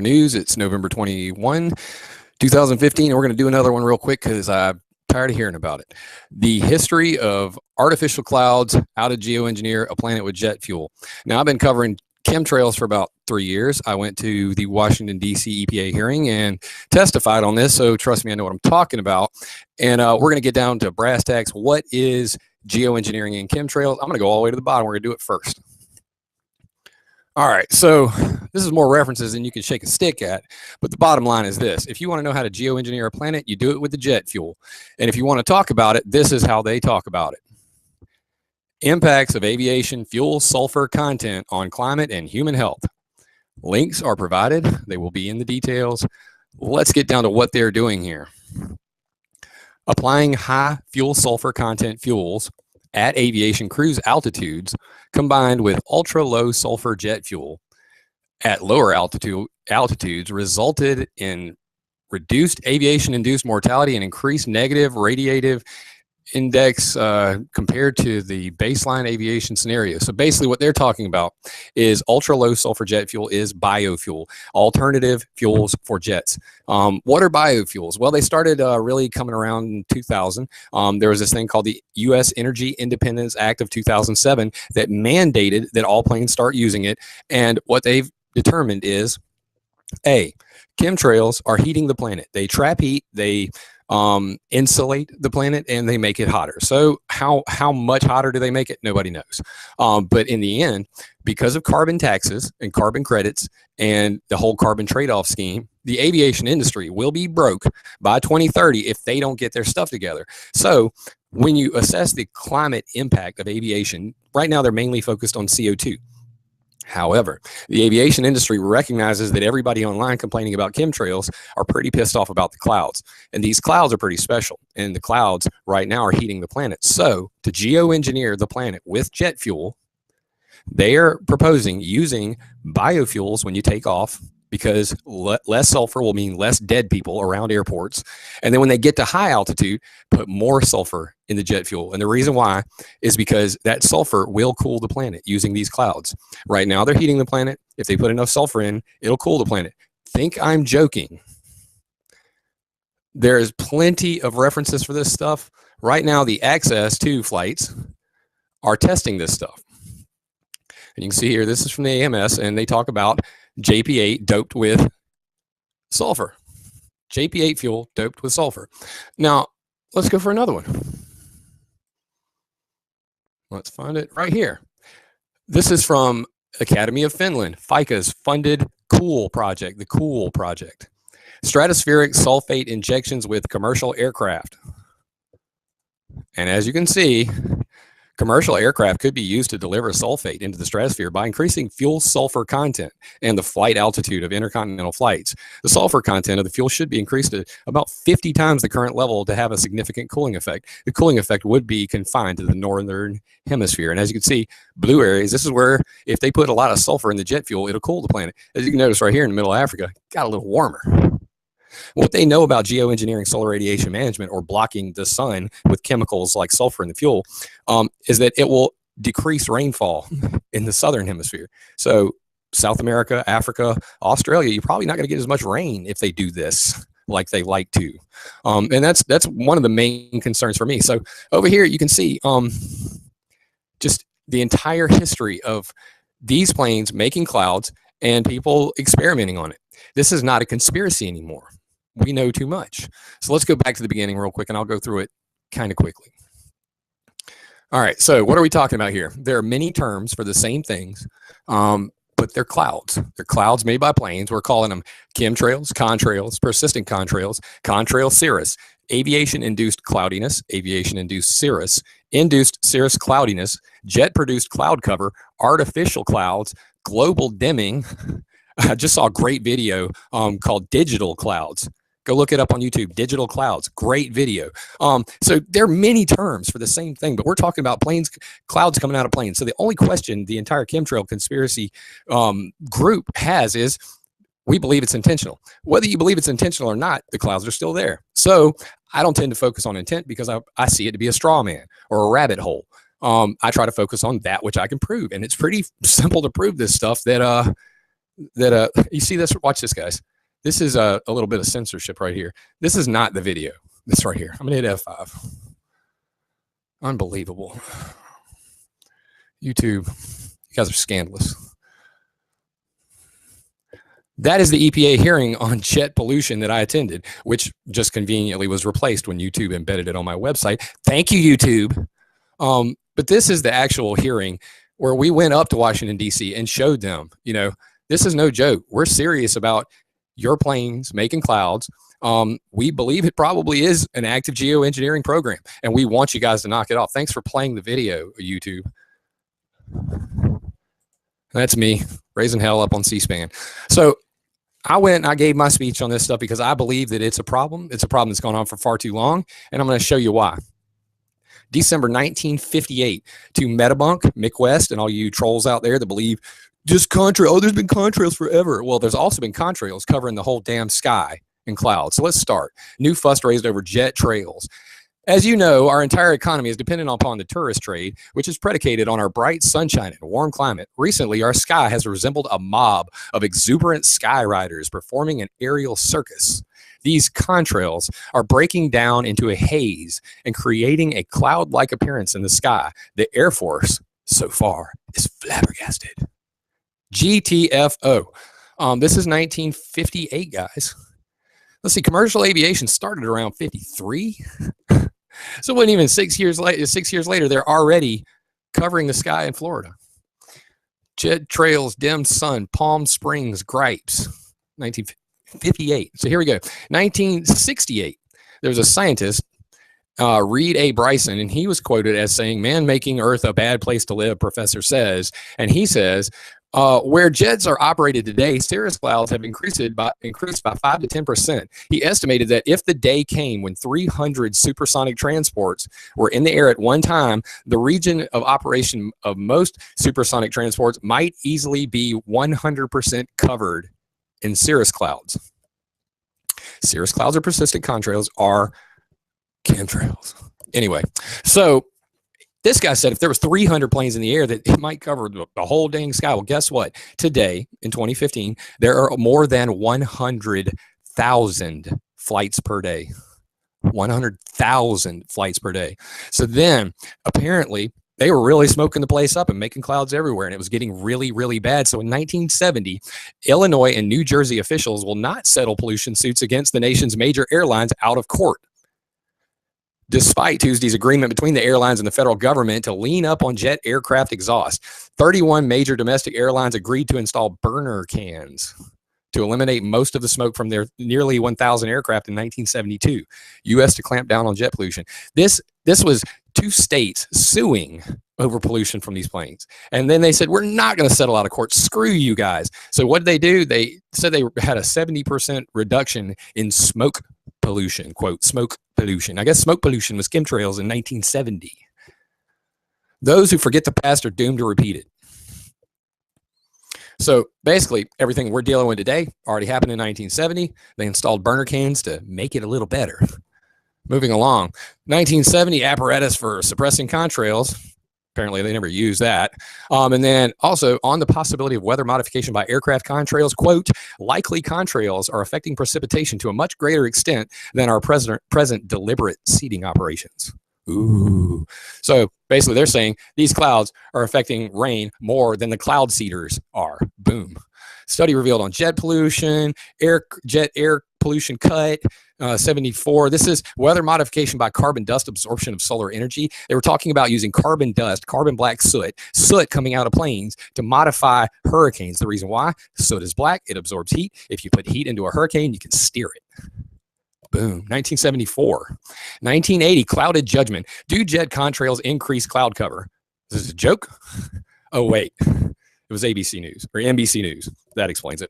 News. It's November 21, 2015, and we're going to do another one real quick because I'm tired of hearing about it. The history of artificial clouds, how to geoengineer a planet with jet fuel. Now, I've been covering chemtrails for about 3 years. I went to the Washington, D.C. EPA hearing and testified on this, so trust me, I know what I'm talking about. And we're going to get down to brass tacks. What is geoengineering and chemtrails? I'm going to go all the way to the bottom. We're going to do it first. All right, so this is more references than you can shake a stick at, but the bottom line is this. If you want to know how to geoengineer a planet, you do it with the jet fuel. And if you want to talk about it, this is how they talk about it. Impacts of aviation fuel sulfur content on climate and human health. Links are provided. They will be in the details. Let's get down to what they're doing here. Applying high fuel sulfur content fuels at aviation cruise altitudes combined with ultra-low sulfur jet fuel at lower altitudes resulted in reduced aviation-induced mortality and increased negative radiative index compared to the baseline aviation scenario. So basically what they're talking about is ultra-low sulfur jet fuel is biofuel, alternative fuels for jets. What are biofuels? Well, they started really coming around in 2000. There was this thing called the U.S. Energy Independence Act of 2007 that mandated that all planes start using it. And what they've determined is, A, chemtrails are heating the planet. They trap heat, they insulate the planet, and they make it hotter. So how much hotter do they make it? Nobody knows. But in the end, because of carbon taxes and carbon credits and the whole carbon trade-off scheme, the aviation industry will be broke by 2030 if they don't get their stuff together. So when you assess the climate impact of aviation, right now they're mainly focused on CO2. However, the aviation industry recognizes that everybody online complaining about chemtrails are pretty pissed off about the clouds. And these clouds are pretty special. And the clouds right now are heating the planet. So to geoengineer the planet with jet fuel, they are proposing using biofuels when you take off, because less sulfur will mean less dead people around airports. And then when they get to high altitude, put more sulfur in the jet fuel. And the reason why is because that sulfur will cool the planet using these clouds. Right now, they're heating the planet. If they put enough sulfur in, it'll cool the planet. Think I'm joking. There's plenty of references for this stuff. Right now, the Access 2 flights are testing this stuff. And you can see here, this is from the AMS, and they talk about JP8 doped with sulfur. JP8 fuel doped with sulfur. Now, let's go for another one. Let's find it right here. This is from Academy of Finland, FICA's funded COOL project, the COOL project. Stratospheric sulfate injections with commercial aircraft. And as you can see, commercial aircraft could be used to deliver sulfate into the stratosphere by increasing fuel sulfur content and the flight altitude of intercontinental flights. The sulfur content of the fuel should be increased to about 50 times the current level to have a significant cooling effect. The cooling effect would be confined to the northern hemisphere. And as you can see, blue areas, this is where if they put a lot of sulfur in the jet fuel, it'll cool the planet. As you can notice right here in the middle of Africa, it got a little warmer. What they know about geoengineering solar radiation management, or blocking the sun with chemicals like sulfur in the fuel, is that it will decrease rainfall in the southern hemisphere. So South America, Africa, Australia, you're probably not going to get as much rain if they do this like they like to. And that's one of the main concerns for me. So over here, you can see just the entire history of these planes making clouds and people experimenting on it. This is not a conspiracy anymore. We know too much. So let's go back to the beginning real quick, and I'll go through it kind of quickly. All right, so what are we talking about here? There are many terms for the same things, but they're clouds. They're clouds made by planes. We're calling them chemtrails, contrails, persistent contrails, contrail cirrus, aviation-induced cloudiness, aviation-induced cirrus, induced cirrus cloudiness, jet-produced cloud cover, artificial clouds, global dimming. I just saw a great video called Digital Clouds. Go look it up on YouTube, Digital Clouds, great video. So there are many terms for the same thing, but we're talking about planes, clouds coming out of planes. So the only question the entire chemtrail conspiracy group has is, we believe it's intentional. Whether you believe it's intentional or not, the clouds are still there. So I don't tend to focus on intent because I see it to be a straw man or a rabbit hole. I try to focus on that which I can prove. And it's pretty simple to prove this stuff, that that you see this? Watch this, guys. This is a little bit of censorship right here. This is not the video. This right here. I'm gonna hit F5. Unbelievable. YouTube, you guys are scandalous. That is the EPA hearing on jet pollution that I attended, which just conveniently was replaced when YouTube embedded it on my website. Thank you, YouTube. But this is the actual hearing where we went up to Washington, D.C. and showed them, you know, this is no joke. We're serious about your planes making clouds. We believe it probably is an active geoengineering program, and we want you guys to knock it off. Thanks for playing the video, YouTube. That's me raising hell up on C-SPAN. So I went and I gave my speech on this stuff because I believe that it's a problem. It's a problem that's gone on for far too long, and I'm going to show you why. December 1958, to Metabunk, Mick West, and all you trolls out there that believe just contrail. Oh, there's been contrails forever. Well, there's also been contrails covering the whole damn sky and clouds. So let's start. New fuss raised over jet trails. As you know, our entire economy is dependent upon the tourist trade, which is predicated on our bright sunshine and warm climate. Recently, our sky has resembled a mob of exuberant sky riders performing an aerial circus. These contrails are breaking down into a haze and creating a cloud-like appearance in the sky. The Air Force, so far, is flabbergasted. GTFO. This is 1958, guys. Let's see, commercial aviation started around 53. So it wasn't even 6 years later. 6 years later, they're already covering the sky in Florida. Jet trails, dim sun, Palm Springs, gripes. 1958. So here we go. 1968. There was a scientist, Reed A. Bryson, and he was quoted as saying, "Man making Earth a bad place to live," professor says. And he says, where jets are operated today, cirrus clouds have increased by 5 to 10%. He estimated that if the day came when 300 supersonic transports were in the air at one time, the region of operation of most supersonic transports might easily be 100% covered in cirrus clouds. Cirrus clouds or persistent contrails are chemtrails. Anyway, so this guy said if there was 300 planes in the air, that it might cover the whole dang sky. Well, guess what? Today, in 2015, there are more than 100,000 flights per day. 100,000 flights per day. So then, apparently, they were really smoking the place up and making clouds everywhere, and it was getting really, really bad. So in 1970, Illinois and New Jersey officials will not settle pollution suits against the nation's major airlines out of court, despite Tuesday's agreement between the airlines and the federal government to lean up on jet aircraft exhaust. 31 major domestic airlines agreed to install burner cans to eliminate most of the smoke from their nearly 1,000 aircraft in 1972. U.S. to clamp down on jet pollution. This was 2 states suing over pollution from these planes. And then they said, we're not going to settle out of court. Screw you guys. So what did they do? They said they had a 70% reduction in smoke pollution, quote, smoke pollution. I guess smoke pollution was chemtrails in 1970. Those who forget the past are doomed to repeat it. So basically, everything we're dealing with today already happened in 1970. They installed burner cans to make it a little better. Moving along, 1970 apparatus for suppressing contrails. Apparently, they never used that. And then also on the possibility of weather modification by aircraft contrails, quote, likely contrails are affecting precipitation to a much greater extent than our present deliberate seeding operations. Ooh. So basically, they're saying these clouds are affecting rain more than the cloud seeders are. Boom. Study revealed on jet pollution, jet air pollution cut, 74. This is weather modification by carbon dust absorption of solar energy. They were talking about using carbon dust, carbon black soot coming out of planes to modify hurricanes. The reason why? Soot is black. It absorbs heat. If you put heat into a hurricane, you can steer it. Boom. 1974. 1980, clouded judgment. Do jet contrails increase cloud cover? Is this a joke? Oh, wait. It was ABC News or NBC News. That explains it.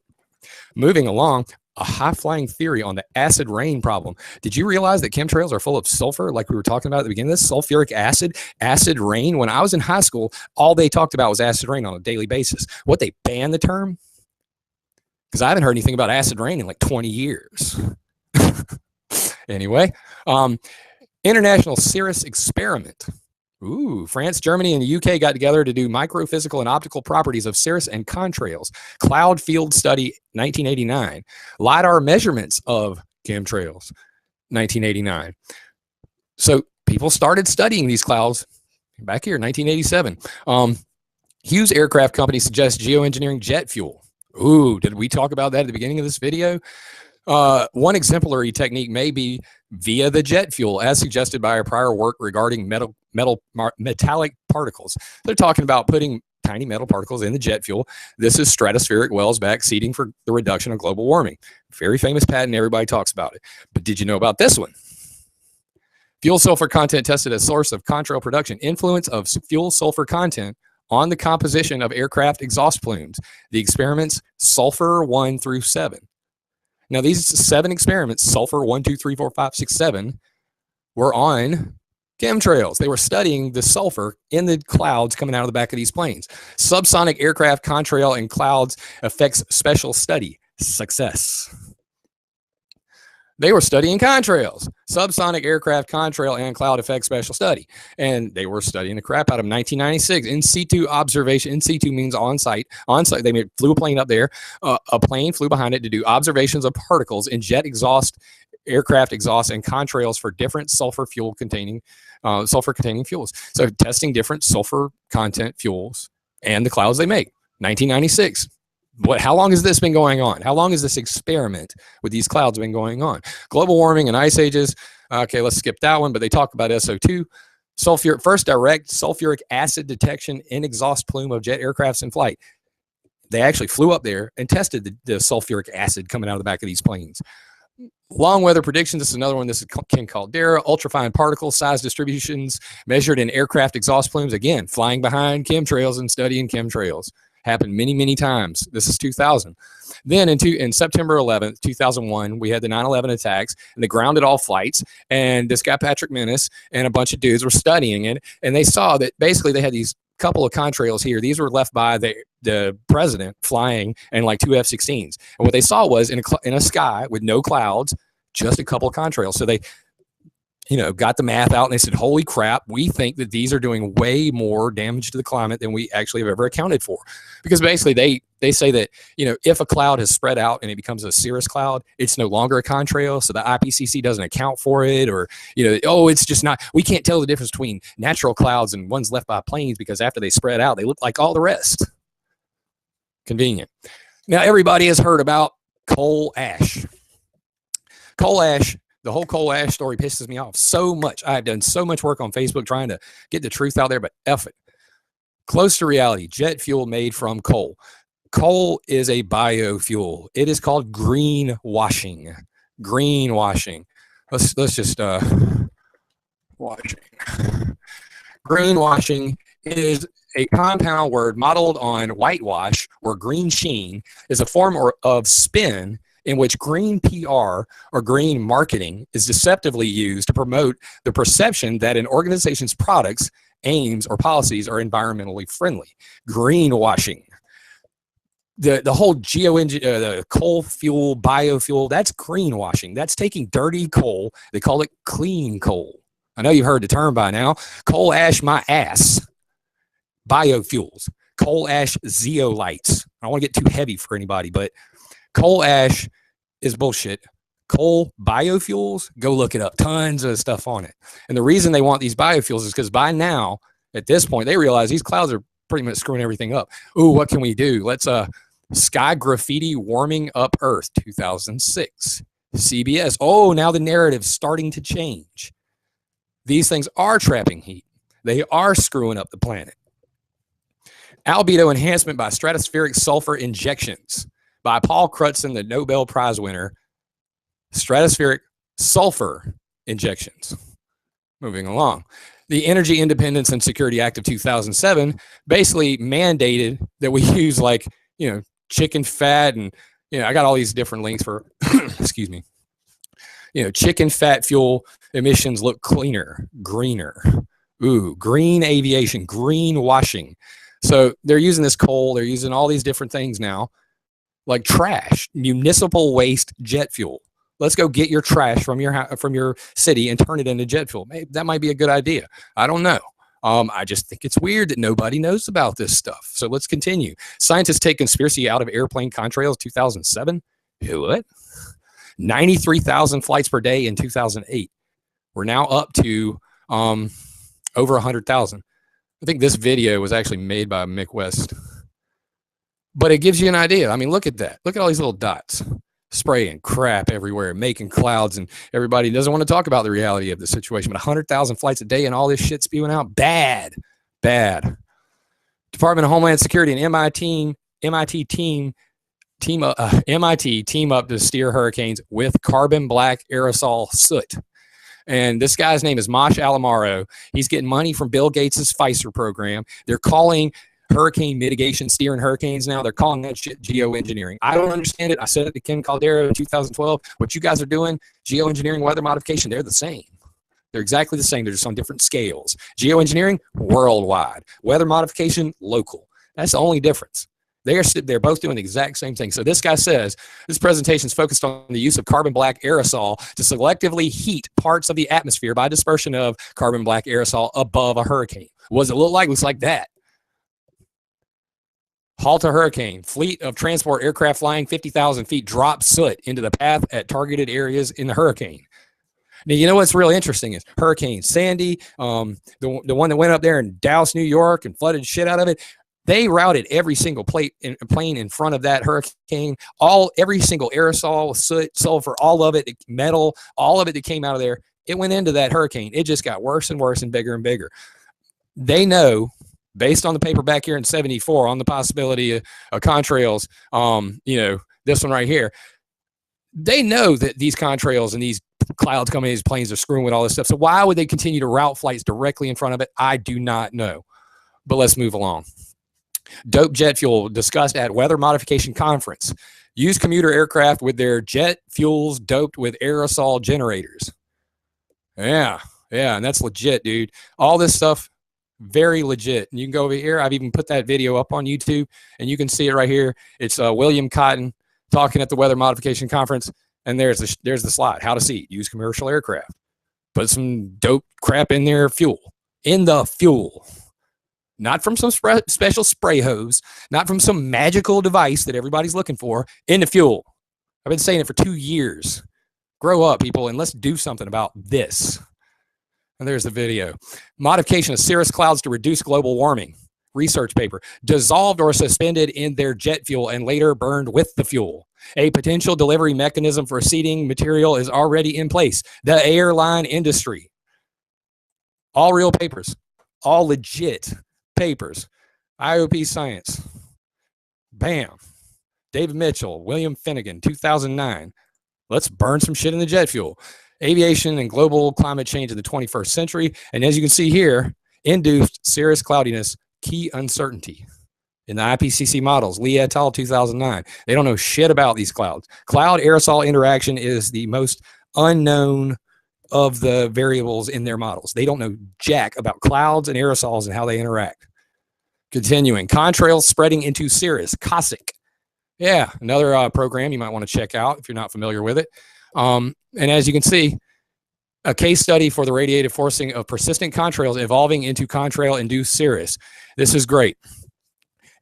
Moving along, a high-flying theory on the acid rain problem. Did you realize that chemtrails are full of sulfur, like we were talking about at the beginning of this? Sulfuric acid, acid rain. When I was in high school, all they talked about was acid rain on a daily basis. What, they banned the term? Because I haven't heard anything about acid rain in like 20 years. Anyway, International Cirrus Experiment Ooh, France, Germany, and the UK got together to do microphysical and optical properties of cirrus and contrails. Cloud field study, 1989. LiDAR measurements of chemtrails, 1989. So people started studying these clouds back here, 1987. Hughes Aircraft Company suggests geoengineering jet fuel. Ooh, did we talk about that at the beginning of this video? One exemplary technique may be via the jet fuel, as suggested by our prior work regarding metallic particles. They're talking about putting tiny metal particles in the jet fuel. This is stratospheric Welsbach seeding for the reduction of global warming. Very famous patent. Everybody talks about it. But did you know about this one? Fuel sulfur content tested as source of contrail production. Influence of fuel sulfur content on the composition of aircraft exhaust plumes. The experiments sulfur 1 through 7. Now, these 7 experiments, sulfur 1, 2, 3, 4, 5, 6, 7, were on chemtrails. They were studying the sulfur in the clouds coming out of the back of these planes. Subsonic aircraft, contrail, and clouds affects special study. Success. They were studying contrails, subsonic aircraft, contrail, and cloud effect special study. And they were studying the crap out of 1996. In situ observation. In situ means on site. On site, they flew a plane up there. A plane flew behind it to do observations of particles in jet exhaust, aircraft exhaust, and contrails for different sulfur containing fuels. So testing different sulfur content fuels and the clouds they make. 1996. How long has this been going on? How long has this experiment with these clouds been going on? Global warming and ice ages. Okay, let's skip that one, but they talk about SO2. First direct sulfuric acid detection in exhaust plume of jet aircrafts in flight. They actually flew up there and tested the sulfuric acid coming out of the back of these planes. Long weather predictions. This is another one. This is Ken Caldera. Ultrafine particle size distributions measured in aircraft exhaust plumes. Again, flying behind chemtrails and studying chemtrails. Happened many, many times. This is 2000. Then in September 11th, 2001, we had the 9/11 attacks, and they grounded all flights. And this guy, Patrick Menace, and a bunch of dudes were studying it. And they saw that basically they had these couple of contrails here. These were left by the president flying and like 2 F-16s. And what they saw was in a sky with no clouds, just a couple of contrails. So they got the math out and they said, holy crap, we think that these are doing way more damage to the climate than we actually have ever accounted for. Because basically they say that, if a cloud has spread out and it becomes a cirrus cloud, it's no longer a contrail. So the IPCC doesn't account for it, or, it's just not, we can't tell the difference between natural clouds and ones left by planes because after they spread out, they look like all the rest. Convenient. Now, everybody has heard about coal ash. Coal ash. The whole coal ash story pisses me off so much. I've done so much work on Facebook trying to get the truth out there, but F it. Close to reality, jet fuel made from coal. Coal is a biofuel. It is called greenwashing. Greenwashing. Let's just washing. Greenwashing is a compound word modeled on whitewash or green sheen, is a form of spin in which green PR or green marketing is deceptively used to promote the perception that an organization's products, aims, or policies are environmentally friendly. Greenwashing. The whole the coal fuel, biofuel, that's greenwashing. That's taking dirty coal. They call it clean coal. I know you've heard the term by now. Coal ash my ass. Biofuels. Coal ash zeolites. I don't want to get too heavy for anybody, but coal ash is bullshit. Coal biofuels, go look it up. Tons of stuff on it. And the reason they want these biofuels is because by now, at this point, they realize these clouds are pretty much screwing everything up. Ooh, what can we do? Let's sky graffiti warming up Earth, 2006. CBS. Oh, now the narrative's starting to change. These things are trapping heat. They are screwing up the planet. Albedo enhancement by stratospheric sulfur injections. By Paul Crutzen, the Nobel Prize winner, stratospheric sulfur injections. Moving along. The Energy Independence and Security Act of 2007 basically mandated that we use chicken fat and, I got all these different links for, excuse me, chicken fat fuel emissions look cleaner, greener. Ooh, green aviation, green washing. So they're using this coal. They're using all these different things now. Like trash, municipal waste jet fuel. Let's go get your trash from your city and turn it into jet fuel. Maybe that might be a good idea. I don't know. I just think it's weird that nobody knows about this stuff. So let's continue. Scientists take conspiracy out of airplane contrails 2007. What? 93,000 flights per day in 2008. We're now up to over 100,000. I think this video was actually made by Mick West. But it gives you an idea. I mean, look at that. Look at all these little dots spraying crap everywhere, making clouds, and everybody doesn't want to talk about the reality of the situation. But 100,000 flights a day and all this shit spewing out, bad. Department of Homeland Security and MIT team up to steer hurricanes with carbon black aerosol soot. And this guy's name is Mosh Alamaro. He's getting money from Bill Gates' Pfizer program. They're calling hurricane mitigation, steering hurricanes now. They're calling that shit geoengineering. I don't understand it. I said it to Ken Caldera in 2012. What you guys are doing, geoengineering, weather modification, they're the same. They're exactly the same. They're just on different scales. Geoengineering, worldwide. Weather modification, local. That's the only difference. They're both doing the exact same thing. So this guy says this presentation is focused on the use of carbon black aerosol to selectively heat parts of the atmosphere by dispersion of carbon black aerosol above a hurricane. What does it look like? It looks like that. Halt a hurricane. Fleet of transport aircraft flying 50,000 feet drop soot into the path at targeted areas in the hurricane. Now, you know what's really interesting is Hurricane Sandy, the one that went up there and doused New York and flooded shit out of it. They routed every single plane in front of that hurricane. Every single aerosol, soot, sulfur, all of it, metal, all of it that came out of there, it went into that hurricane. It just got worse and worse and bigger and bigger. They know, based on the paper back here in 74, on the possibility of contrails, this one right here, they know that these contrails and these clouds coming in these planes are screwing with all this stuff. So why would they continue to route flights directly in front of it? I do not know. But let's move along. Dope jet fuel discussed at weather modification conference. Use commuter aircraft with their jet fuels doped with aerosol generators. Yeah, and that's legit, dude. All this stuff, very legit. And you can go over here. I've even put that video up on YouTube, and you can see it right here. It's William Cotton talking at the weather modification conference, and there's the slide. How to see. Use commercial aircraft. Put some dope crap in their fuel. In the fuel. Not from some special spray hose, not from some magical device that everybody's looking for, in the fuel. I've been saying it for 2 years. Grow up, people, and let's do something about this. And there's the video. Modification of cirrus clouds to reduce global warming. Research paper. Dissolved or suspended in their jet fuel and later burned with the fuel. A potential delivery mechanism for seeding material is already in place. The airline industry. All real papers. All legit papers. IOP Science. Bam. David Mitchell, William Finnegan, 2009. Let's burn some shit in the jet fuel. Aviation and global climate change in the 21st century. And as you can see here, induced cirrus cloudiness, key uncertainty. In the IPCC models, Lee et al. 2009. They don't know shit about these clouds. Cloud aerosol interaction is the most unknown of the variables in their models. They don't know jack about clouds and aerosols and how they interact. Continuing, contrails spreading into cirrus, COSIC. Yeah, another program you might want to check out if you're not familiar with it. And as you can see, a case study for the radiative forcing of persistent contrails evolving into contrail-induced cirrus. This is great.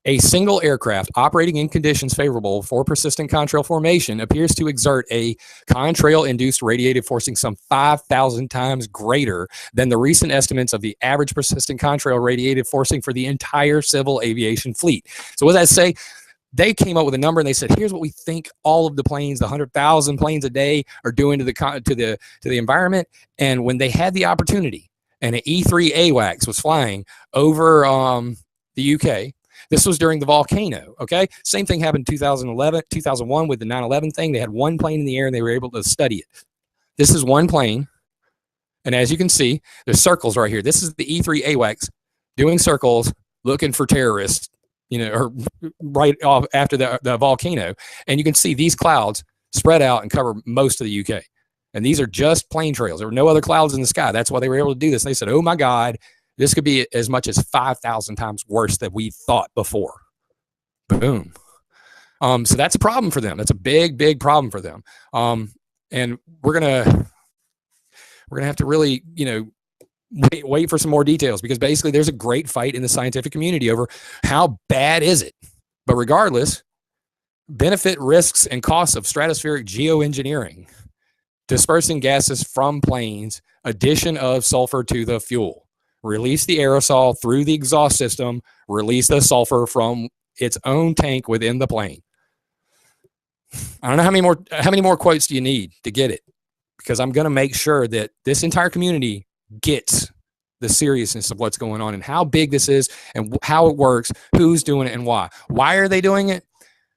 A single aircraft operating in conditions favorable for persistent contrail formation appears to exert a contrail-induced radiative forcing some 5,000 times greater than the recent estimates of the average persistent contrail radiative forcing for the entire civil aviation fleet. So what does that say? They came up with a number and they said, here's what we think all of the planes, the 100,000 planes a day, are doing to the environment. And when they had the opportunity, and an E3 AWACS was flying over the UK. This was during the volcano, okay? Same thing happened in 2001 with the 9/11 thing. They had one plane in the air and they were able to study it. This is one plane. And as you can see, there's circles right here. This is the E3 AWACS doing circles, looking for terrorists, or right off after the volcano. And you can see these clouds spread out and cover most of the UK. And these are just plane trails. There were no other clouds in the sky. That's why they were able to do this. And they said, oh my God, this could be as much as 5,000 times worse than we thought before. Boom. So that's a problem for them. That's a big, big problem for them. And we're gonna have to really, wait for some more details, because basically there's a great fight in the scientific community over how bad is it. But regardless, benefit, risks, and costs of stratospheric geoengineering, dispersing gases from planes, addition of sulfur to the fuel, release the aerosol through the exhaust system, release the sulfur from its own tank within the plane. I don't know how many more quotes do you need to get it, because I'm going to make sure that this entire community gets the seriousness of what's going on and how big this is and how it works, who's doing it and why. Why are they doing it?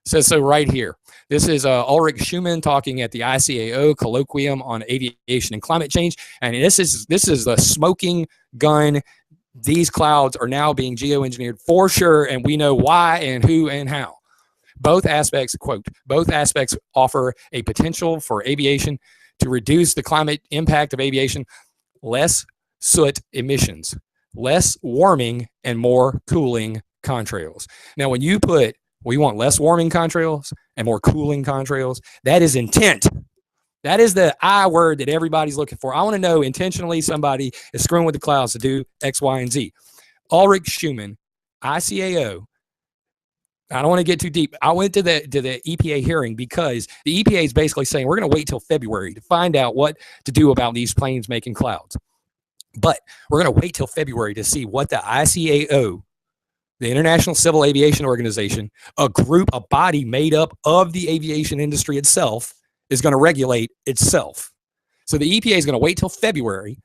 Says so right here. This is Ulrich Schumann talking at the ICAO Colloquium on Aviation and Climate Change, and this is the smoking gun. These clouds are now being geoengineered for sure, and we know why and who and how. Both aspects, quote, both aspects offer a potential for aviation to reduce the climate impact of aviation, less soot emissions, less warming, and more cooling contrails. Now, when you put, we want less warming contrails and more cooling contrails, that is intent. That is the I word that everybody's looking for. I want to know intentionally somebody is screwing with the clouds to do X, Y, and Z. Ulrich Schumann, ICAO. I don't want to get too deep. I went to the EPA hearing because the EPA is basically saying we're going to wait till February to find out what to do about these planes making clouds. But we're going to wait till February to see what the ICAO, the International Civil Aviation Organization, a body made up of the aviation industry itself, is going to regulate itself. So the EPA is going to wait till February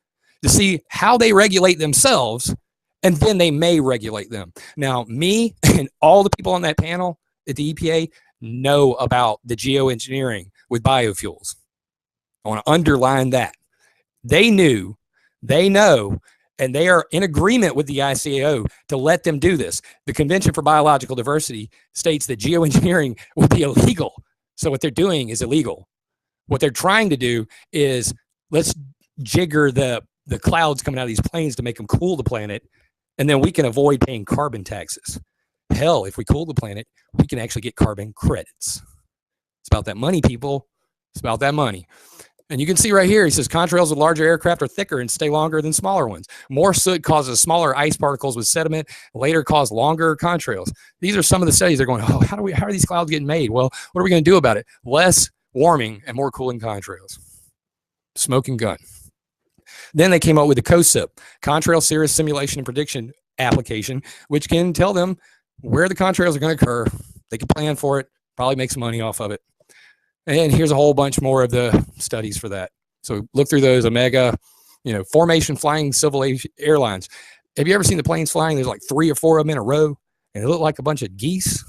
to see how they regulate themselves, and then they may regulate them. Now, me and all the people on that panel at the EPA know about the geoengineering with biofuels. I want to underline that. They knew, they know, and they are in agreement with the ICAO to let them do this. The Convention for Biological Diversity states that geoengineering would be illegal. So what they're doing is illegal. What they're trying to do is let's jigger the clouds coming out of these planes to make them cool the planet, and then we can avoid paying carbon taxes. Hell, if we cool the planet, we can actually get carbon credits. It's about that money, people. It's about that money. And you can see right here, he says contrails with larger aircraft are thicker and stay longer than smaller ones. More soot causes smaller ice particles with sediment, later cause longer contrails. These are some of the studies. They're going, oh, how are these clouds getting made? Well, what are we going to do about it? Less warming and more cooling contrails. Smoking gun. Then they came up with the COSIP, Contrail Cirrus Simulation and Prediction application, which can tell them where the contrails are going to occur. They can plan for it, probably make some money off of it. And here's a whole bunch more of the studies for that. So look through those. Omega, formation flying civil airlines. Have you ever seen the planes flying? There's like 3 or 4 of them in a row, and they look like a bunch of geese.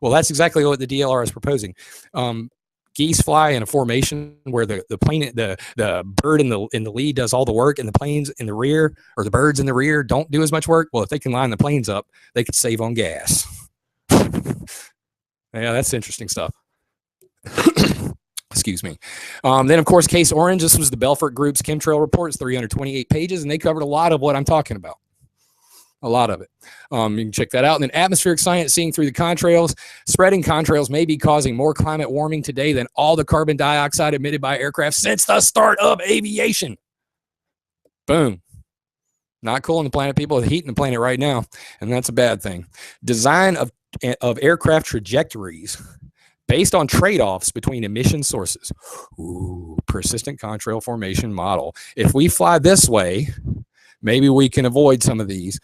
Well, that's exactly what the DLR is proposing. Geese fly in a formation where the plane, the bird in the lead does all the work, and the planes in the rear, or the birds in the rear, don't do as much work. Well, if they can line the planes up, they could save on gas. Yeah, that's interesting stuff. Excuse me. Then, of course, Case Orange. This was the Belfort Group's chemtrail reports, 328 pages, and they covered a lot of what I'm talking about. A lot of it. You can check that out. And then atmospheric science, seeing through the contrails. Spreading contrails may be causing more climate warming today than all the carbon dioxide emitted by aircraft since the start of aviation. Boom. Not cooling the planet, people. Heating the planet right now, and that's a bad thing. Design of aircraft trajectories based on trade-offs between emission sources. Ooh, persistent contrail formation model. If we fly this way, maybe we can avoid some of these.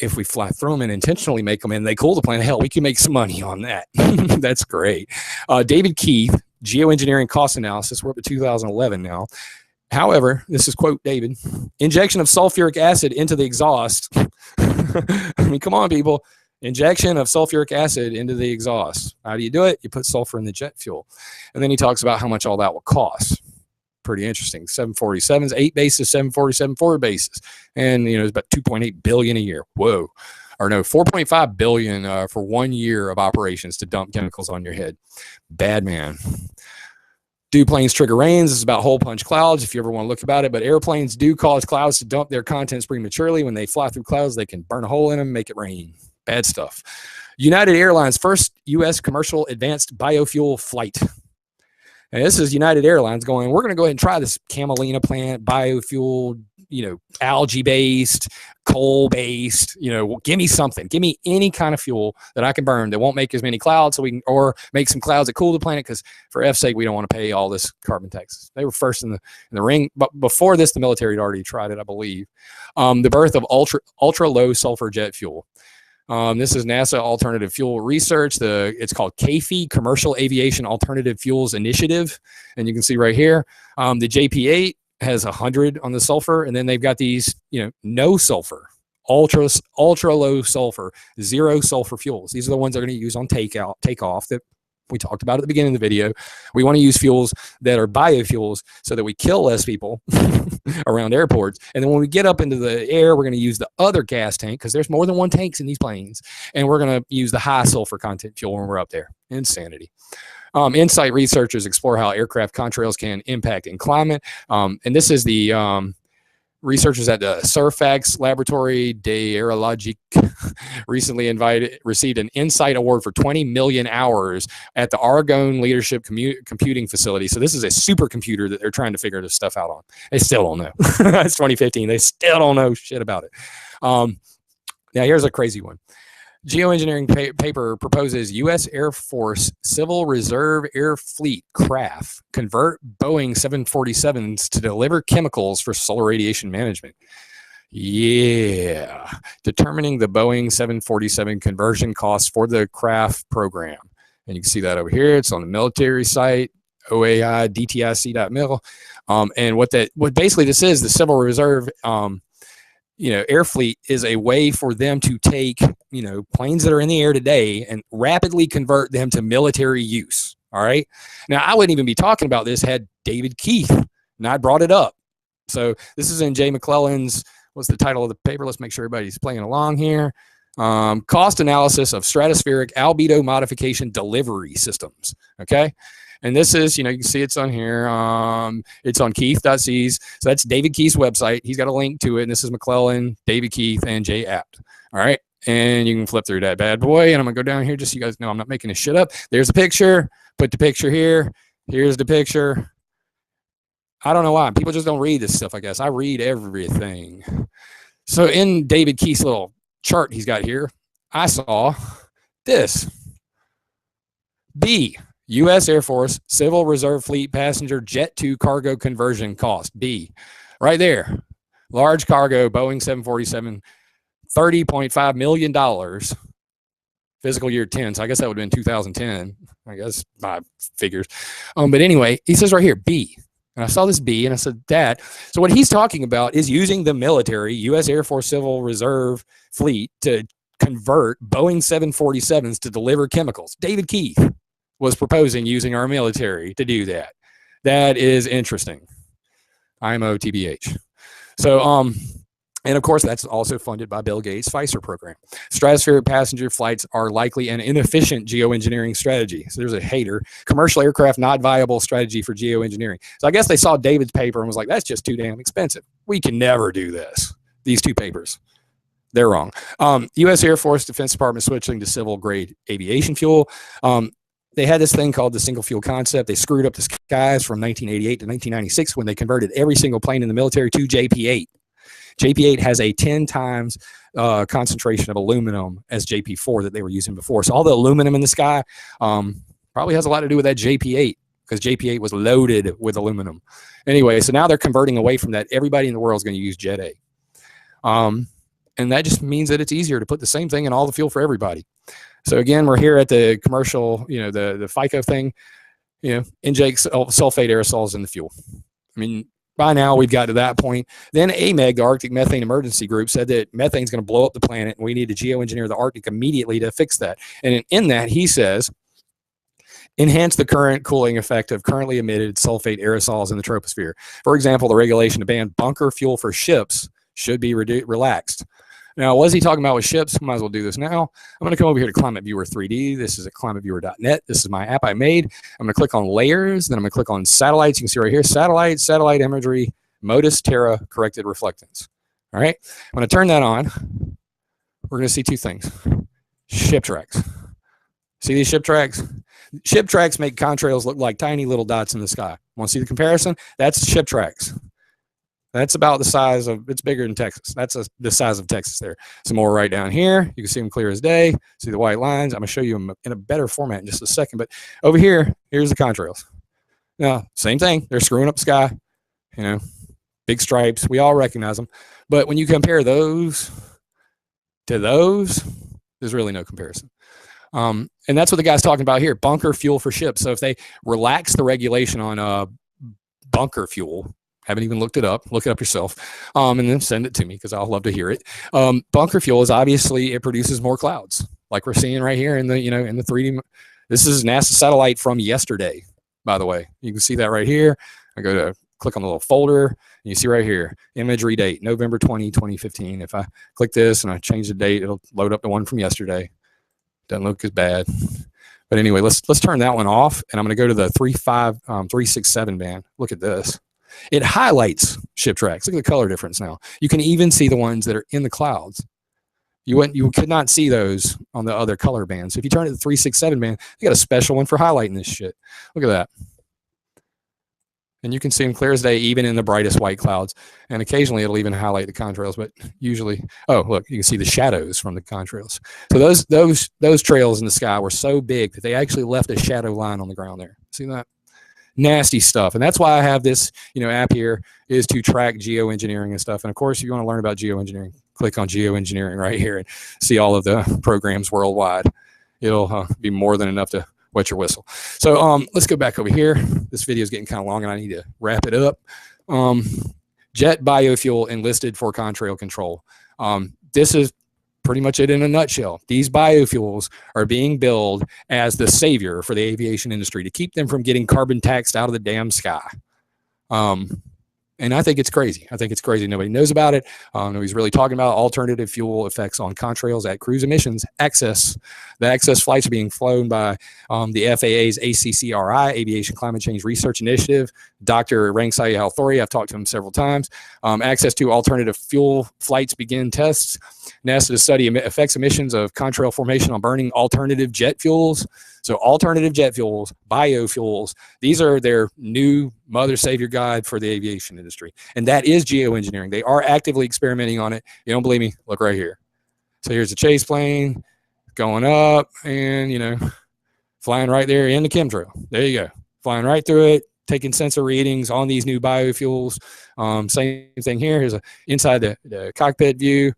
If we fly through them and intentionally make them and they cool the planet, hell, we can make some money on that. That's great. David Keith, Geoengineering Cost Analysis. We're up to 2011 now. However, this is quote David, injection of sulfuric acid into the exhaust. I mean, come on, people. Injection of sulfuric acid into the exhaust. How do you do it? You put sulfur in the jet fuel. And then he talks about how much all that will cost. Pretty interesting. 747s, 8 bases, 747, 4 bases. And, it's about $2.8 billion a year. Whoa. Or no, $4.5 billion for 1 year of operations to dump chemicals on your head. Bad man. Do planes trigger rains? This is about hole punch clouds, if you ever want to look about it. But airplanes do cause clouds to dump their contents prematurely. When they fly through clouds, they can burn a hole in them, make it rain. Bad stuff. United Airlines, first U.S. commercial advanced biofuel flight. And this is United Airlines going, we're going to go ahead and try this camelina plant, biofuel, algae-based, coal-based, give me something. Give me any kind of fuel that I can burn that won't make as many clouds or make some clouds that cool the planet, because for F's sake, we don't want to pay all this carbon taxes. They were first in the ring, but before this, the military had already tried it, I believe. The birth of ultra low sulfur jet fuel. This is NASA Alternative Fuel Research. It's called CAFE, Commercial Aviation Alternative Fuels Initiative. And you can see right here, the JP8 has 100 on the sulfur. And then they've got these, no sulfur, ultra low sulfur, zero sulfur fuels. These are the ones they're going to use on takeoff that we talked about at the beginning of the video. We want to use fuels that are biofuels so that we kill less people around airports. And then when we get up into the air, we're going to use the other gas tank, because there's more than one tanks in these planes. And we're going to use the high sulfur content fuel when we're up there. Insanity. Insight researchers explore how aircraft contrails can impact in climate. And this is the researchers at the Surfax Laboratoire d'Aérologique recently received an Insight Award for 20 million hours at the Argonne Leadership Computing Facility. So this is a supercomputer that they're trying to figure this stuff out on. They still don't know. It's 2015. They still don't know shit about it. Now here's a crazy one. Geoengineering paper proposes U.S. Air Force Civil Reserve Air Fleet craft convert Boeing 747s to deliver chemicals for solar radiation management. Yeah. Determining the Boeing 747 conversion costs for the craft program. And you can see that over here. It's on the military site, oai.dtic.mil. And what basically this is, the Civil Reserve air fleet is a way for them to take, planes that are in the air today and rapidly convert them to military use. All right. Now, I wouldn't even be talking about this had David Keith not brought it up. So this is in Jay McClellan's, what's the title of the paper? Let's make sure everybody's playing along here. Cost analysis of stratospheric albedo modification delivery systems. Okay. And this is, you can see it's on here. It's on Keith.C's. So that's David Keith's website. He's got a link to it. And this is McClellan, David Keith, and Jay Apt. All right. And you can flip through that bad boy. And I'm going to go down here just so you guys know I'm not making this shit up. There's a picture. Put the picture here. Here's the picture. I don't know why. People just don't read this stuff, I guess. I read everything. So in David Keith's little chart he's got here, I saw this. B. U.S. Air Force Civil Reserve Fleet passenger jet to cargo conversion cost. B. Right there. Large cargo Boeing 747, $30.5 million. Fiscal year 10. So I guess that would have been 2010. I guess by figures. But anyway, he says right here, B. And I saw this B and I said that. So what he's talking about is using the military, U.S. Air Force Civil Reserve Fleet, to convert Boeing 747s to deliver chemicals. David Keith was proposing using our military to do that. That is interesting. IMO TBH. So, and of course, that's also funded by Bill Gates' FISER program. Stratospheric passenger flights are likely an inefficient geoengineering strategy. So there's a hater. Commercial aircraft not viable strategy for geoengineering. So I guess they saw David's paper and was like, that's just too damn expensive. We can never do this. These two papers. They're wrong. U.S. Air Force Defense Department switching to civil grade aviation fuel. They had this thing called the single fuel concept. They screwed up the skies from 1988 to 1996 when they converted every single plane in the military to JP8. JP8 has a 10 times concentration of aluminum as JP4 that they were using before. So all the aluminum in the sky probably has a lot to do with that JP8, because JP8 was loaded with aluminum. Anyway, so now they're converting away from that. Everybody in the world is going to use Jet A. And that just means that it's easier to put the same thing in all the fuel for everybody. So again, we're here at the commercial, the FICO thing, inject sulfate aerosols in the fuel. I mean, by now we've got to that point. Then AMEG, the Arctic Methane Emergency Group, said that methane is going to blow up the planet and we need to geoengineer the Arctic immediately to fix that. And in that, he says, enhance the current cooling effect of currently emitted sulfate aerosols in the troposphere. For example, the regulation to ban bunker fuel for ships should be relaxed. Now, what is he talking about with ships? Might as well do this now. I'm going to come over here to Climate Viewer 3D. This is at climateviewer.net. This is my app I made. I'm going to click on layers. Then I'm going to click on satellites. You can see right here, satellite imagery, MODIS, Terra, corrected reflectance. All right. I'm going to turn that on. We're going to see two things. Ship tracks. See these ship tracks? Ship tracks make contrails look like tiny little dots in the sky. Want to see the comparison? That's ship tracks. That's about the size of, it's bigger than Texas. That's the size of Texas there. Some more right down here. You can see them clear as day. See the white lines. I'm going to show you them in a better format in just a second. But over here, here's the contrails. Now, same thing. They're screwing up the sky. You know, big stripes. We all recognize them. But when you compare those to those, there's really no comparison. And that's what the guy's talking about here, bunker fuel for ships. So if they relax the regulation on bunker fuel, haven't even looked it up, look it up yourself, and then send it to me because I'll love to hear it. Bunker fuel is obviously, it produces more clouds, like we're seeing right here in the, in the 3D. This is NASA satellite from yesterday, by the way. You can see that right here. I go to click on the little folder, and you see right here, imagery date, November 20, 2015. If I click this and I change the date, it'll load up the one from yesterday. Doesn't look as bad. But anyway, let's turn that one off, and I'm going to go to the 367 band. Look at this. It highlights ship tracks. Look at the color difference now. You can even see the ones that are in the clouds. You could not see those on the other color bands. So if you turn it to the 367 band, they got a special one for highlighting this shit. Look at that. And you can see them clear as day, even in the brightest white clouds. And occasionally it'll even highlight the contrails, but usually, oh, look, you can see the shadows from the contrails. So those trails in the sky were so big that they actually left a shadow line on the ground there. See that? Nasty stuff. And that's why I have this, app here, is to track geoengineering and stuff. And of course, if you want to learn about geoengineering, click on geoengineering right here and see all of the programs worldwide. It'll be more than enough to wet your whistle. So let's go back over here. This video is getting kind of long and I need to wrap it up. Jet biofuel enlisted for contrail control. This is pretty much it in a nutshell. These biofuels are being billed as the savior for the aviation industry to keep them from getting carbon taxed out of the damn sky. And I think it's crazy. I think it's crazy. Nobody knows about it. Nobody's really talking about alternative fuel effects on contrails at cruise emissions. The access flights are being flown by the FAA's ACCRI, Aviation Climate Change Research Initiative. Dr. Rangsai Halthori, I've talked to him several times. Access to alternative fuel flights begin tests. NASA to study effects emissions of contrail formation on burning alternative jet fuels. So alternative jet fuels, biofuels, these are their new mother savior guide for the aviation industry. And that is geoengineering. They are actively experimenting on it. You don't believe me? Look right here. So here's a chase plane going up and, flying right there in the chemtrail. There you go. Flying right through it, taking sensor readings on these new biofuels. Same thing here. Here's inside the cockpit view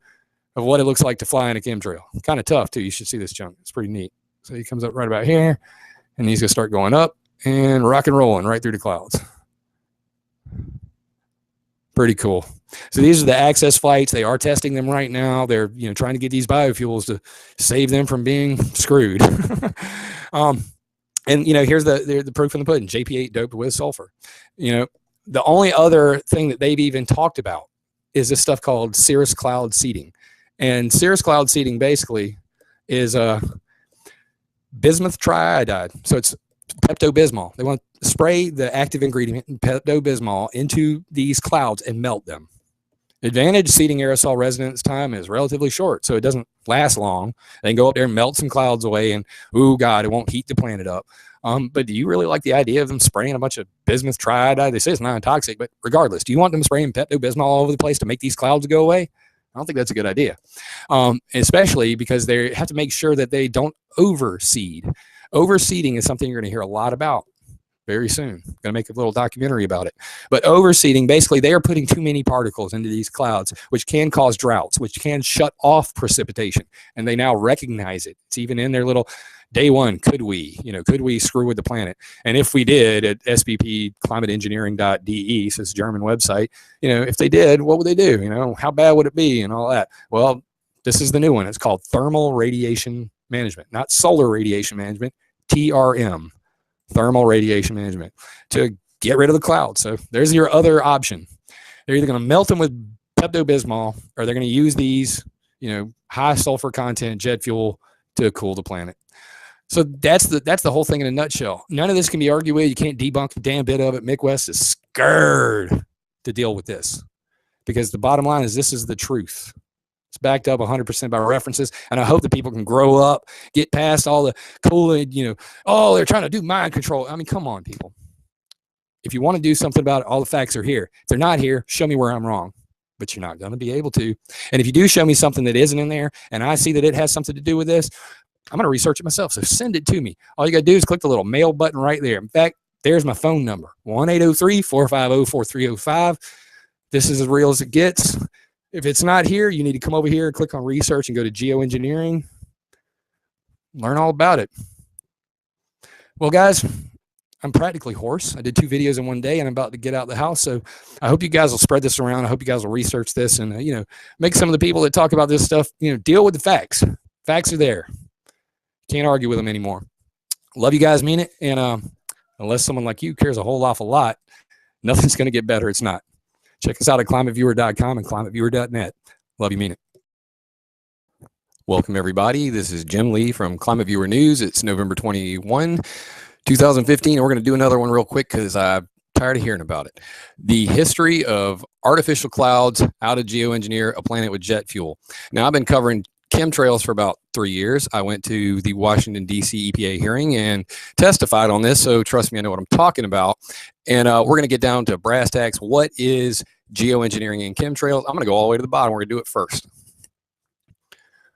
of what it looks like to fly in a chemtrail. Kind of tough, too. You should see this junk. It's pretty neat. So he comes up right about here, and he's going to start going up and rock and rolling right through the clouds. Pretty cool. So these are the access flights. They are testing them right now. They're trying to get these biofuels to save them from being screwed. And here's the proof in the pudding: JP8 doped with sulfur. The only other thing that they've even talked about is this stuff called cirrus cloud seeding, and cirrus cloud seeding basically is bismuth triiodide. So it's Pepto-Bismol. They want to spray the active ingredient Pepto-Bismol into these clouds and melt them. Advantage seeding aerosol residence time is relatively short, so it doesn't last long. They can go up there and melt some clouds away, and oh god, it won't heat the planet up. But do you really like the idea of them spraying a bunch of bismuth triiodide? They say it's non-toxic, but regardless, do you want them spraying Pepto-Bismol all over the place to make these clouds go away? I don't think that's a good idea, especially because they have to make sure that they don't overseed. Overseeding is something you're going to hear a lot about very soon. I'm going to make a little documentary about it. But overseeding, basically, they are putting too many particles into these clouds, which can cause droughts, which can shut off precipitation. And they now recognize it. It's even in their little day one. Could we screw with the planet? And if we did, at sppclimateengineering.de, so it's a German website, if they did, what would they do? How bad would it be and all that? Well, this is the new one. It's called thermal radiation management, not solar radiation management, TRM, thermal radiation management, to get rid of the clouds. So there's your other option. They're either going to melt them with Pepto-Bismol, or they're going to use these, high sulfur content jet fuel to cool the planet. So that's the whole thing in a nutshell. None of this can be argued with. You can't debunk a damn bit of it. Mick West is scared to deal with this because the bottom line is this is the truth. It's backed up 100% by references, and I hope that people can grow up, get past all the cool, oh, they're trying to do mind control. I mean, come on, people. If you want to do something about it, all the facts are here. If they're not here, show me where I'm wrong. But you're not going to be able to. And if you do show me something that isn't in there, and I see that it has something to do with this, I'm going to research it myself. So send it to me. All you got to do is click the little mail button right there. In fact, there's my phone number, 1-803-450-4305. This is as real as it gets. If it's not here, you need to come over here and click on research and go to Geoengineering. Learn all about it. Well, guys, I'm practically hoarse. I did 2 videos in one day, and I'm about to get out of the house. So I hope you guys will spread this around. I hope you guys will research this and, make some of the people that talk about this stuff, deal with the facts. Facts are there. Can't argue with them anymore. Love you guys, mean it. And unless someone like you cares a whole awful lot, nothing's going to get better. It's not. Check us out at climateviewer.com and climateviewer.net. Love you, mean it. Welcome, everybody. This is Jim Lee from Climate Viewer News. It's November 21, 2015, and we're going to do another one real quick because I'm tired of hearing about it. The history of artificial clouds, how to geoengineer a planet with jet fuel. Now, I've been covering chemtrails for about 3 years. I went to the Washington, D.C. EPA hearing and testified on this, so trust me, I know what I'm talking about. And we're going to get down to brass tacks. What is geoengineering and chemtrails? I'm going to go all the way to the bottom. We're going to do it first.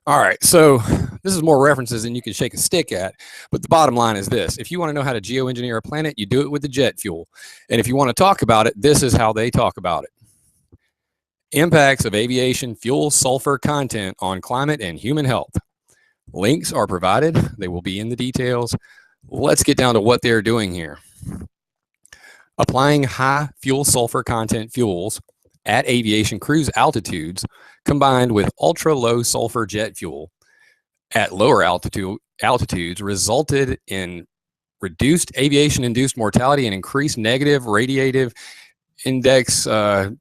All right, so this is more references than you can shake a stick at, but the bottom line is this. If you want to know how to geoengineer a planet, you do it with the jet fuel. And if you want to talk about it, this is how they talk about it. Impacts of aviation fuel sulfur content on climate and human health. Links are provided. They will be in the details. Let's get down to what they're doing here. Applying high fuel sulfur content fuels at aviation cruise altitudes combined with ultra low sulfur jet fuel at lower altitudes resulted in reduced aviation induced mortality and increased negative radiative index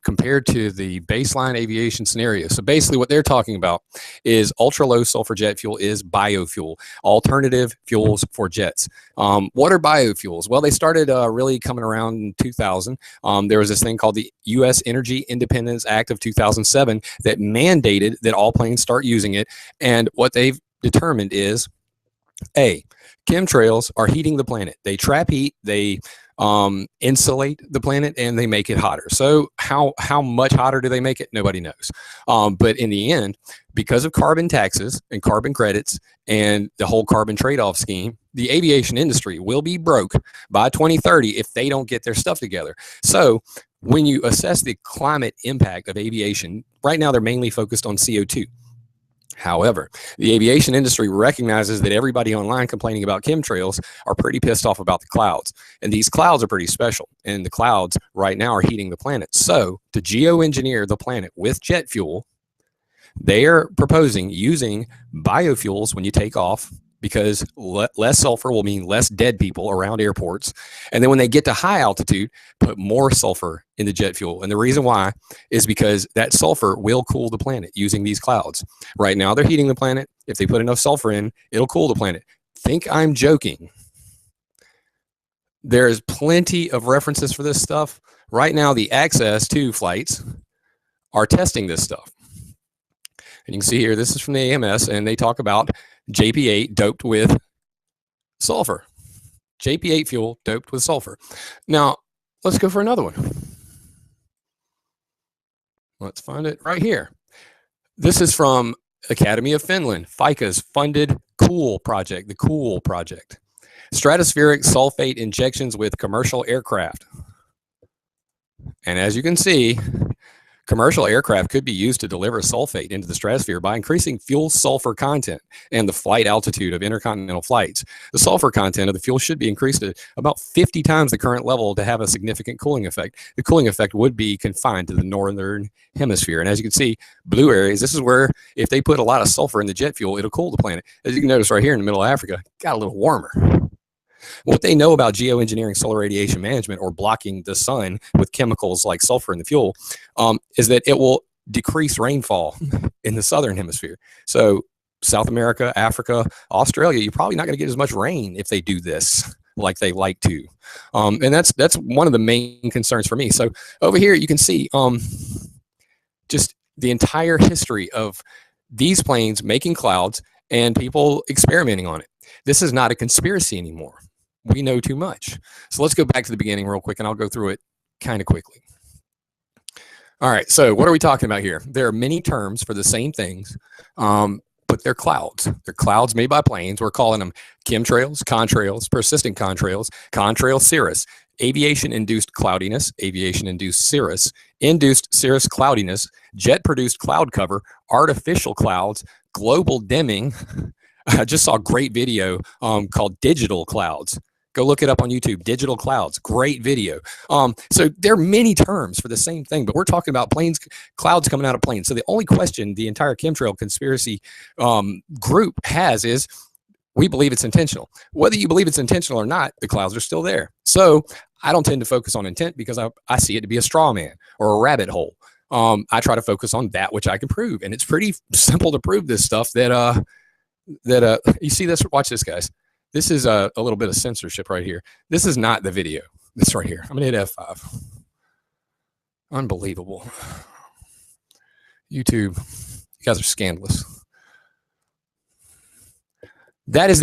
compared to the baseline aviation scenario. So basically what they're talking about is ultra low sulfur jet fuel is biofuel, alternative fuels for jets. What are biofuels? Well, they started really coming around in 2000. There was this thing called the U.S. Energy Independence Act of 2007 that mandated that all planes start using it. And what they've determined is, A, chemtrails are heating the planet. They trap heat, they insulate the planet, and they make it hotter. So how much hotter do they make it? Nobody knows. But in the end, because of carbon taxes and carbon credits and the whole carbon trade-off scheme, the aviation industry will be broke by 2030 if they don't get their stuff together. So when you assess the climate impact of aviation, right now they're mainly focused on CO2. However, the aviation industry recognizes that everybody online complaining about chemtrails are pretty pissed off about the clouds. And these clouds are pretty special. And the clouds right now are heating the planet. So to geoengineer the planet with jet fuel, they are proposing using biofuels when you take off, because less sulfur will mean less dead people around airports. And then when they get to high altitude, put more sulfur in the jet fuel. And the reason why is because that sulfur will cool the planet using these clouds. Right now, they're heating the planet. If they put enough sulfur in, it'll cool the planet. Think I'm joking. There's plenty of references for this stuff. Right now, the Access 2 flights are testing this stuff. And you can see here, this is from the AMS, and they talk about JP8 doped with sulfur. JP8 fuel doped with sulfur. Now, let's go for another one. Let's find it right here. This is from Academy of Finland, FICA's funded COOL project, the COOL project. Stratospheric sulfate injections with commercial aircraft. And as you can see, commercial aircraft could be used to deliver sulfate into the stratosphere by increasing fuel sulfur content and the flight altitude of intercontinental flights. The sulfur content of the fuel should be increased to about 50 times the current level to have a significant cooling effect. The cooling effect would be confined to the northern hemisphere. And as you can see, blue areas, this is where if they put a lot of sulfur in the jet fuel, it'll cool the planet. As you can notice right here in the middle of Africa, it got a little warmer. What they know about geoengineering solar radiation management, or blocking the sun with chemicals like sulfur in the fuel, is that it will decrease rainfall in the southern hemisphere. So South America, Africa, Australia, you're probably not going to get as much rain if they do this like they like to. And that's one of the main concerns for me. So over here, you can see just the entire history of these planes making clouds and people experimenting on it. This is not a conspiracy anymore. We know too much. So let's go back to the beginning real quick, and I'll go through it kind of quickly. All right, so what are we talking about here? There are many terms for the same things, but they're clouds. They're clouds made by planes. We're calling them chemtrails, contrails, persistent contrails, contrail cirrus, aviation-induced cloudiness, aviation-induced cirrus cloudiness, jet-produced cloud cover, artificial clouds, global dimming. I just saw a great video called Digital Clouds. Go look it up on YouTube, Digital Clouds, great video. So there are many terms for the same thing, but we're talking about planes, clouds coming out of planes. So the only question the entire chemtrail conspiracy group has is, we believe it's intentional. Whether you believe it's intentional or not, the clouds are still there. So I don't tend to focus on intent because I see it to be a straw man or a rabbit hole. I try to focus on that which I can prove. And it's pretty simple to prove this stuff that you see this, watch this, guys. This is a little bit of censorship right here. This is not the video. This right here. I'm going to hit F5. Unbelievable. YouTube, you guys are scandalous. That is